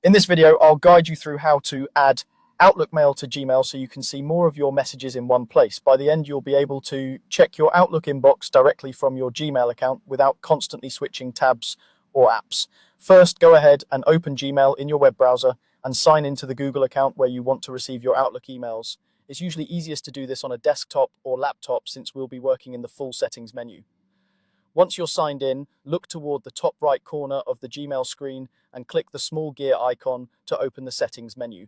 In this video, I'll guide you through how to add Outlook Mail to Gmail so you can see more of your messages in one place. By the end, you'll be able to check your Outlook inbox directly from your Gmail account without constantly switching tabs or apps. First, go ahead and open Gmail in your web browser and sign into the Google account where you want to receive your Outlook emails. It's usually easiest to do this on a desktop or laptop since we'll be working in the full settings menu. Once you're signed in, look toward the top right corner of the Gmail screen and click the small gear icon to open the settings menu.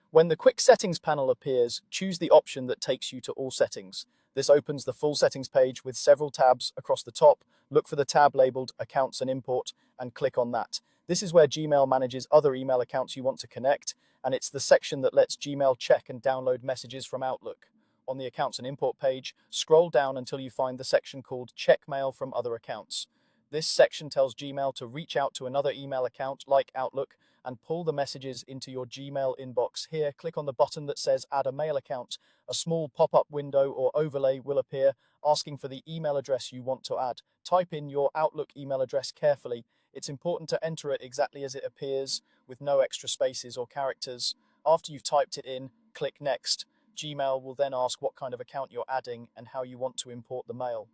When the quick settings panel appears, choose the option that takes you to all settings. This opens the full settings page with several tabs across the top. Look for the tab labeled Accounts and Import and click on that. This is where Gmail manages other email accounts you want to connect, and it's the section that lets Gmail check and download messages from Outlook. On the Accounts and Import page, scroll down until you find the section called Check Mail from Other Accounts. This section tells Gmail to reach out to another email account like Outlook and pull the messages into your Gmail inbox. Here, click on the button that says Add a Mail Account. A small pop-up window or overlay will appear asking for the email address you want to add. Type in your Outlook email address carefully. It's important to enter it exactly as it appears with no extra spaces or characters. After you've typed it in, click Next. Gmail will then ask what kind of account you're adding and how you want to import the mail.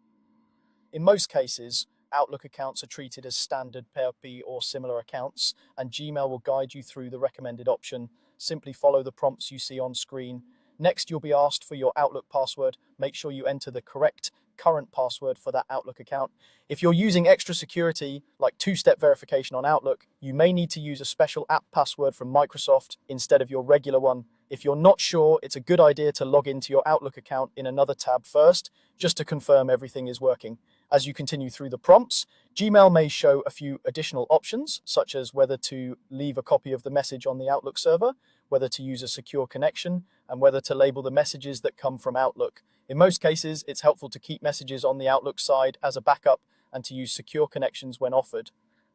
In most cases, Outlook accounts are treated as standard PHP or similar accounts, and Gmail will guide you through the recommended option. Simply follow the prompts you see on screen. Next, you'll be asked for your Outlook password. Make sure you enter the correct current password for that Outlook account. If you're using extra security, like two-step verification on Outlook, you may need to use a special app password from Microsoft instead of your regular one. If you're not sure, it's a good idea to log into your Outlook account in another tab first, just to confirm everything is working. As you continue through the prompts, Gmail may show a few additional options, such as whether to leave a copy of the message on the Outlook server, whether to use a secure connection, and whether to label the messages that come from Outlook. In most cases, it's helpful to keep messages on the Outlook side as a backup and to use secure connections when offered.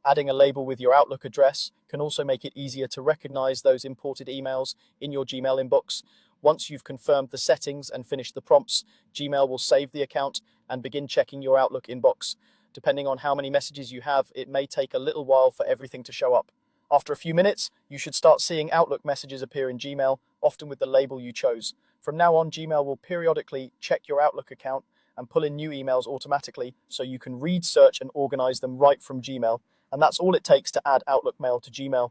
Adding a label with your Outlook address can also make it easier to recognize those imported emails in your Gmail inbox. Once you've confirmed the settings and finished the prompts, Gmail will save the account and begin checking your Outlook inbox. Depending on how many messages you have, it may take a little while for everything to show up. After a few minutes, you should start seeing Outlook messages appear in Gmail, often with the label you chose. From now on, Gmail will periodically check your Outlook account and pull in new emails automatically so you can read, search, and organize them right from Gmail. And that's all it takes to add Outlook Mail to Gmail.